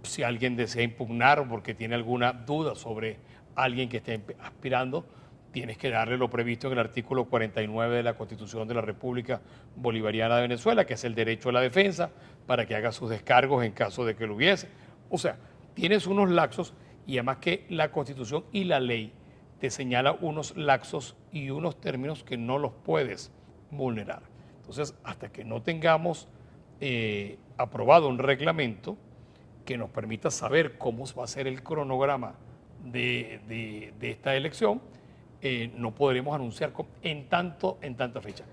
si alguien desea impugnar porque tiene alguna duda sobre alguien que esté aspirando, tienes que darle lo previsto en el artículo 49 de la Constitución de la República Bolivariana de Venezuela, que es el derecho a la defensa, para que haga sus descargos en caso de que lo hubiese. O sea, tienes unos lapsos y además que la Constitución y la ley te señala unos lapsos y unos términos que no los puedes vulnerar. Entonces, hasta que no tengamos aprobado un reglamento que nos permita saber cómo va a ser el cronograma de esta elección, no podremos anunciar en tanta fecha.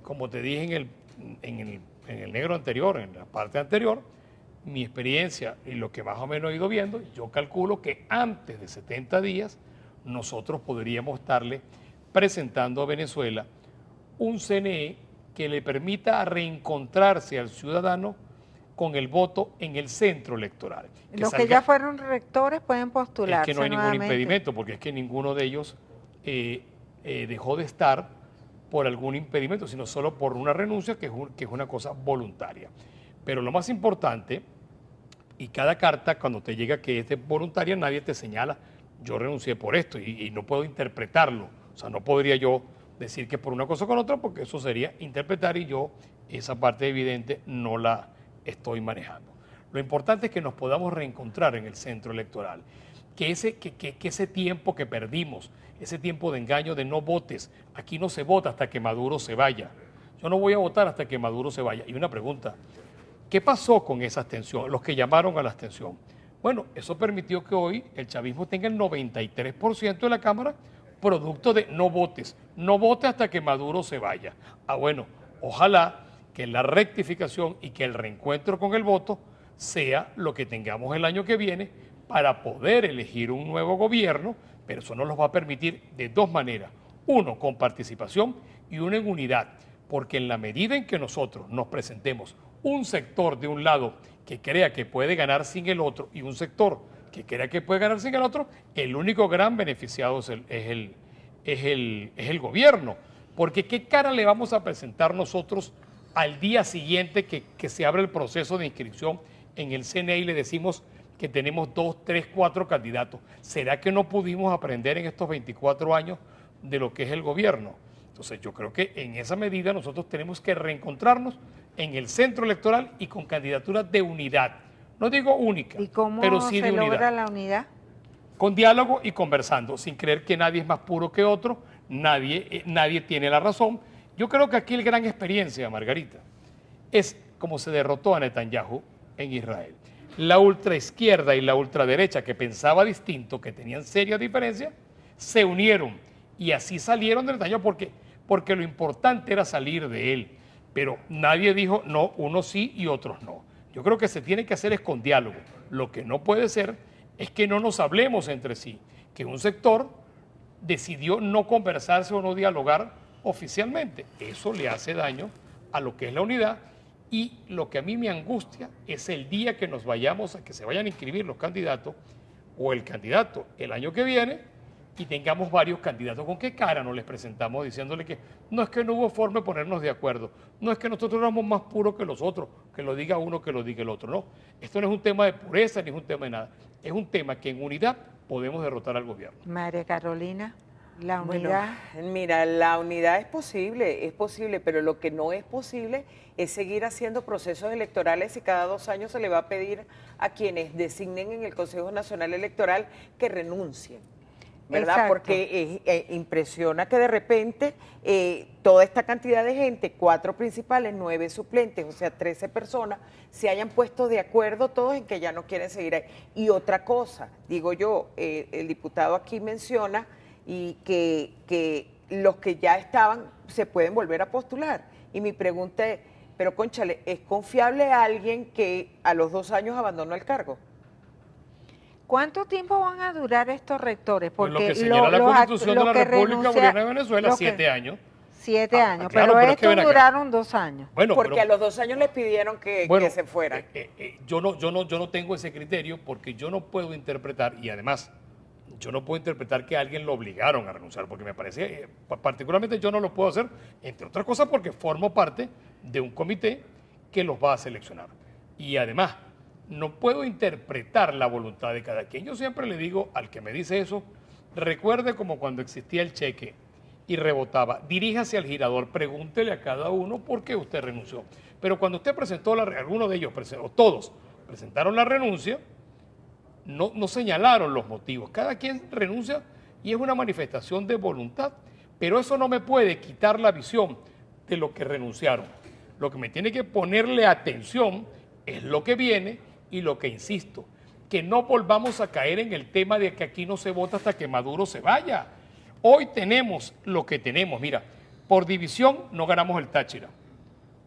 Como te dije en el negro anterior, en la parte anterior, mi experiencia y lo que más o menos he ido viendo, yo calculo que antes de 70 días nosotros podríamos estarle presentando a Venezuela un CNE que le permita reencontrarse al ciudadano con el voto en el centro electoral. Los que ya fueron rectores pueden postularse. Es que no hay ningún impedimento, porque es que ninguno de ellos dejó de estar por algún impedimento, sino solo por una renuncia que es una cosa voluntaria. Pero lo más importante, y cada carta cuando te llega que es voluntaria, nadie te señala, yo renuncié por esto y no puedo interpretarlo. O sea, no podría yo decir que por una cosa o con otra, porque eso sería interpretar y yo esa parte evidente no la estoy manejando. Lo importante es que nos podamos reencontrar en el centro electoral, que ese tiempo que perdimos, ese tiempo de engaño de no votes, aquí no se vota hasta que Maduro se vaya. Yo no voy a votar hasta que Maduro se vaya. Y una pregunta, ¿qué pasó con esa abstención? Los que llamaron a la abstención. Bueno, eso permitió que hoy el chavismo tenga el 93% de la Cámara producto de no votes. No vote hasta que Maduro se vaya. Bueno, ojalá que la rectificación y que el reencuentro con el voto sea lo que tengamos el año que viene para poder elegir un nuevo gobierno pero eso nos los va a permitir de dos maneras. Uno, con participación y uno en unidad, porque en la medida en que nosotros nos presentemos un sector de un lado que crea que puede ganar sin el otro y un sector que crea que puede ganar sin el otro, el único gran beneficiado es el gobierno. Porque ¿qué cara le vamos a presentar nosotros al día siguiente que se abre el proceso de inscripción en el CNE y le decimos que tenemos 2, 3, 4 candidatos? ¿Será que no pudimos aprender en estos 24 años de lo que es el gobierno? Entonces yo creo que en esa medida nosotros tenemos que reencontrarnos en el centro electoral y con candidaturas de unidad. No digo única, ¿Y cómo pero sí se de unidad. logra la unidad? Con diálogo y conversando, sin creer que nadie es más puro que otro, nadie tiene la razón. Yo creo que aquí la gran experiencia, Margarita, es como se derrotó a Netanyahu en Israel. La ultraizquierda y la ultraderecha, que pensaba distinto, que tenían serias diferencias, se unieron y así salieron de Netanyahu porque lo importante era salir de él. Pero nadie dijo, no, unos sí y otros no. Yo creo que se tiene que hacer es con diálogo. Lo que no puede ser es que no nos hablemos entre sí, que un sector decidió no conversarse o no dialogar oficialmente. Eso le hace daño a lo que es la unidad, y lo que a mí me angustia es el día que nos vayamos a que se vayan a inscribir los candidatos o el candidato el año que viene y tengamos varios candidatos. ¿Con qué cara nos les presentamos diciéndole que no es que no hubo forma de ponernos de acuerdo, no es que nosotros éramos más puros que los otros, que lo diga uno, que lo diga el otro? No, esto no es un tema de pureza ni es un tema de nada, es un tema que en unidad podemos derrotar al gobierno. María Carolina, la Bueno, unidad. mira, la unidad es posible, pero lo que no es posible es seguir haciendo procesos electorales y cada 2 años se le va a pedir a quienes designen en el Consejo Nacional Electoral que renuncien, ¿verdad? Exacto. Porque impresiona que de repente toda esta cantidad de gente, 4 principales, 9 suplentes, o sea, 13 personas, se hayan puesto de acuerdo todos en que ya no quieren seguir ahí. Y otra cosa, digo yo, el diputado aquí menciona y que los que ya estaban se pueden volver a postular. Y mi pregunta es, pero cónchale, ¿es confiable alguien que a los 2 años abandonó el cargo? ¿Cuánto tiempo van a durar estos rectores? Pues Porque lo que señala la Constitución de la República Bolivariana de Venezuela, lo que- 7 años. 7 años, claro, pero es que estos ven acá. duraron 2 años. Bueno, Porque pero- a los 2 años les pidieron que se fueran. yo no tengo ese criterio porque yo no puedo interpretar, y además yo no puedo interpretar que a alguien lo obligaron a renunciar, porque me parece, particularmente yo no lo puedo hacer, entre otras cosas porque formo parte de un comité que los va a seleccionar. Y además, no puedo interpretar la voluntad de cada quien. Yo siempre le digo al que me dice eso, recuerde como cuando existía el cheque y rebotaba, diríjase al girador, pregúntele a cada uno por qué usted renunció. Pero cuando usted presentó, alguno de ellos, o todos, presentaron la renuncia, no señalaron los motivos. Cada quien renuncia y es una manifestación de voluntad, pero eso no me puede quitar la visión de lo que renunciaron. Lo que me tiene que ponerle atención es lo que viene y lo que insisto, que no volvamos a caer en el tema de que aquí no se vota hasta que Maduro se vaya. Hoy tenemos lo que tenemos. Mira, por división no ganamos el Táchira,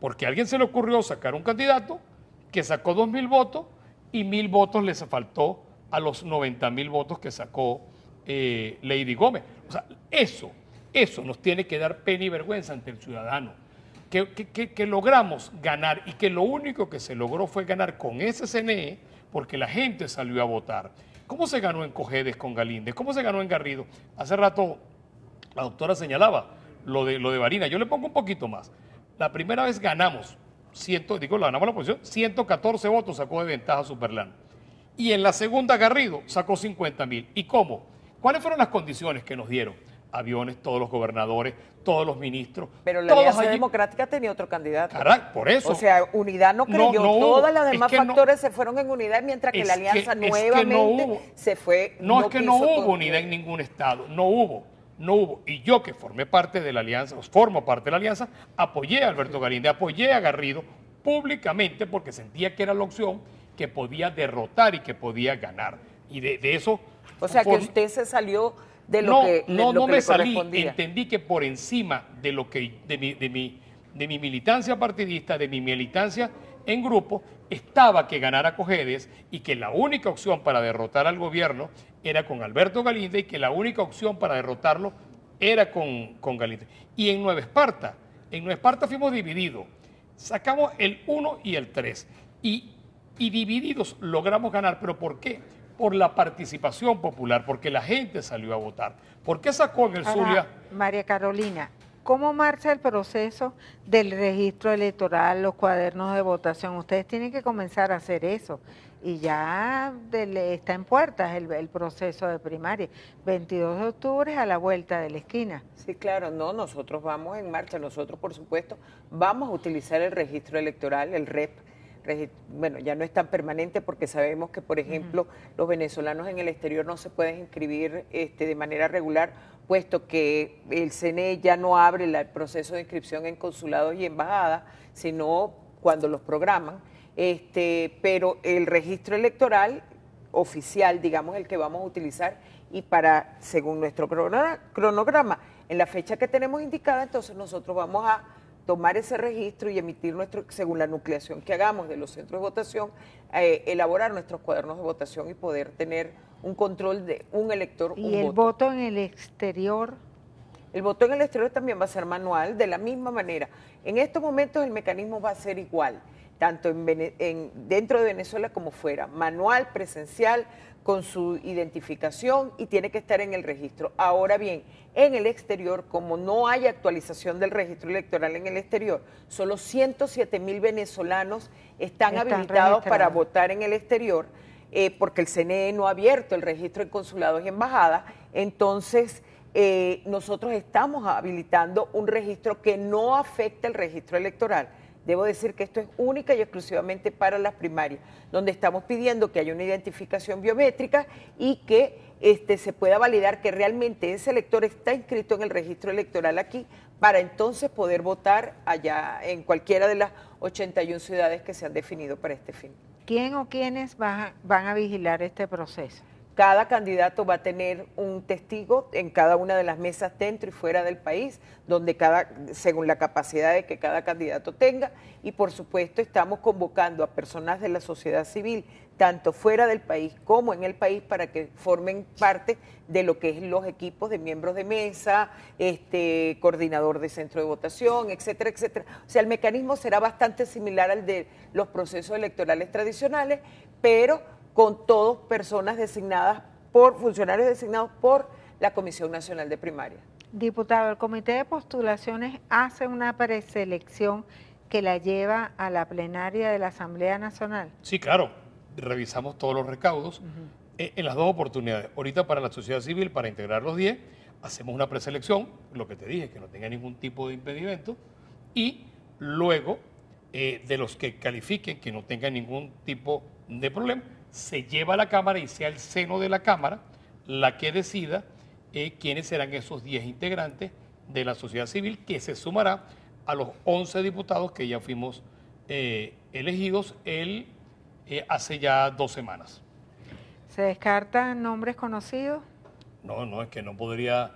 porque a alguien se le ocurrió sacar un candidato que sacó 2.000 votos y 1.000 votos les faltó a los 90.000 votos que sacó Lady Gómez. O sea, eso nos tiene que dar pena y vergüenza ante el ciudadano. Que logramos ganar y que lo único que se logró fue ganar con ese CNE porque la gente salió a votar. ¿Cómo se ganó en Cojedes con Galíndez? ¿Cómo se ganó en Garrido? Hace rato la doctora señalaba lo de Barinas. Yo le pongo un poquito más. La primera vez ganamos, ganamos la posición, 114 votos sacó de ventaja Superland. Y en la segunda Garrido sacó 50.000. ¿Y cómo? ¿Cuáles fueron las condiciones que nos dieron? Aviones, todos los gobernadores, todos los ministros. Pero la todos Alianza allí. Democrática tenía otro candidato. Caray, por eso. O sea, Unidad no creyó. No hubo. Todas las Es demás que no- factores se fueron en unidad, mientras que Es la Alianza que no nuevamente hubo. se fue. No es que no quiso hubo construir. unidad en ningún estado, no hubo. Y yo que formé parte de la alianza, formo parte de la alianza, apoyé a Alberto Galíndez, apoyé a Garrido públicamente porque sentía que era la opción que podía derrotar y que podía ganar. Y de eso... O sea, que usted se salió de lo que no le me salí, correspondía. entendí que por encima de lo que de mi militancia partidista, de mi militancia en grupo, estaba que ganara Cojedes y que la única opción para derrotar al gobierno era con Alberto Galinde y que la única opción para derrotarlo era con Galinde. Y en Nueva Esparta fuimos divididos. Sacamos el 1 y el 3. Y divididos logramos ganar. ¿Pero por qué? Por la participación popular, porque la gente salió a votar. ¿Por qué sacó en el Zulia? María Carolina, ¿cómo marcha el proceso del registro electoral, los cuadernos de votación? Ustedes tienen que comenzar a hacer eso. Y ya está en puertas el proceso de primaria. 22 de octubre a la vuelta de la esquina. Sí, claro, no, nosotros vamos en marcha. Nosotros, por supuesto, vamos a utilizar el registro electoral, el REP. Bueno, ya no es tan permanente porque sabemos que, por ejemplo, los venezolanos en el exterior no se pueden inscribir de manera regular, puesto que el CNE ya no abre el proceso de inscripción en consulados y embajadas, sino cuando los programan. Pero el registro electoral oficial, digamos, el que vamos a utilizar, y para, según nuestro cronograma, en la fecha que tenemos indicada, entonces nosotros vamos a tomar ese registro y emitir según la nucleación que hagamos de los centros de votación, elaborar nuestros cuadernos de votación y poder tener un control de un elector, un voto. ¿Y el voto en el exterior? El voto en el exterior también va a ser manual, de la misma manera. En estos momentos el mecanismo va a ser igual, tanto dentro de Venezuela como fuera, manual, presencial, con su identificación, y tiene que estar en el registro. Ahora bien, en el exterior, como no hay actualización del registro electoral en el exterior, solo 107,000 venezolanos están habilitados para votar en el exterior, porque el CNE no ha abierto el registro en consulados y embajadas. Entonces, nosotros estamos habilitando un registro que no afecta el registro electoral. Debo decir que esto es única y exclusivamente para las primarias, donde estamos pidiendo que haya una identificación biométrica y que se pueda validar que realmente ese elector está inscrito en el registro electoral aquí, para entonces poder votar allá en cualquiera de las 81 ciudades que se han definido para este fin. ¿Quién o quiénes van a vigilar este proceso? Cada candidato va a tener un testigo en cada una de las mesas dentro y fuera del país, donde según la capacidad de que cada candidato tenga, y por supuesto estamos convocando a personas de la sociedad civil, tanto fuera del país como en el país, para que formen parte de lo que es los equipos de miembros de mesa, coordinador de centro de votación, etcétera, etcétera. O sea, el mecanismo será bastante similar al de los procesos electorales tradicionales, pero con todas personas designadas funcionarios designados por la Comisión Nacional de Primaria. Diputado, el Comité de Postulaciones hace una preselección que la lleva a la plenaria de la Asamblea Nacional. Sí, claro, revisamos todos los recaudos en las dos oportunidades. Ahorita para la sociedad civil, para integrar los 10, hacemos una preselección, lo que te dije, que no tenga ningún tipo de impedimento, y luego de los que califiquen, que no tengan ningún tipo de problema, se lleva a la Cámara y sea el seno de la Cámara la que decida quiénes serán esos 10 integrantes de la sociedad civil, que se sumará a los 11 diputados que ya fuimos elegidos hace ya 2 semanas. ¿Se descartan nombres conocidos? No, es que no podría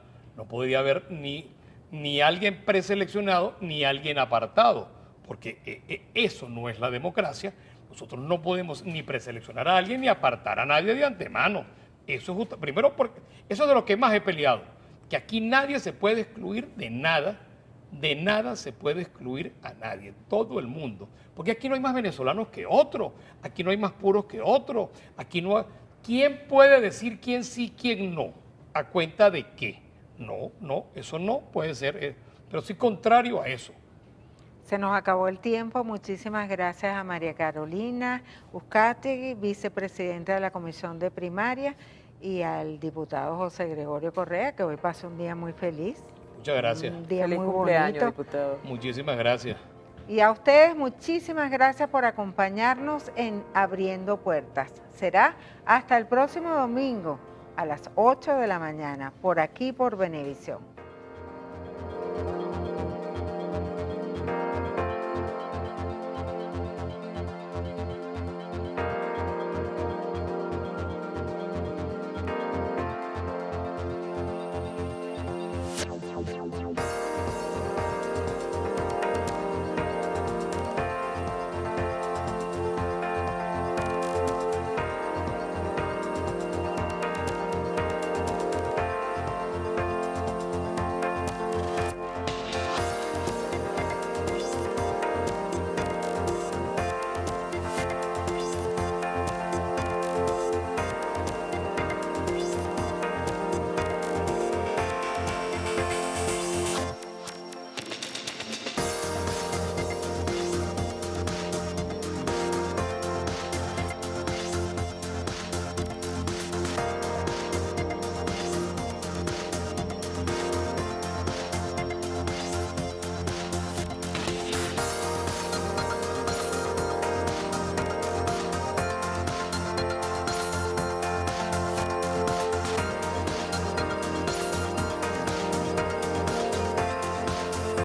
haber ni alguien preseleccionado ni alguien apartado, porque eso no es la democracia. Nosotros no podemos ni preseleccionar a alguien ni apartar a nadie de antemano. Eso es justo. Primero, porque eso es de lo que más he peleado, que aquí nadie se puede excluir de nada se puede excluir a nadie, todo el mundo. Porque aquí no hay más venezolanos que otros, aquí no hay más puros que otros, aquí no hay... ¿Quién puede decir quién sí, quién no? ¿A cuenta de qué? No, eso no puede ser, pero sí contrario a eso. Se nos acabó el tiempo. Muchísimas gracias a María Carolina Uzcategui, vicepresidenta de la Comisión de Primaria, y al diputado José Gregorio Correa, que hoy pasó un día muy feliz. Muchas gracias. Un día Feliz muy cumpleaños, bonito. diputado. Muchísimas gracias. Y a ustedes muchísimas gracias por acompañarnos en Abriendo Puertas. Será hasta el próximo domingo a las 8 de la mañana, por aquí por Venevisión.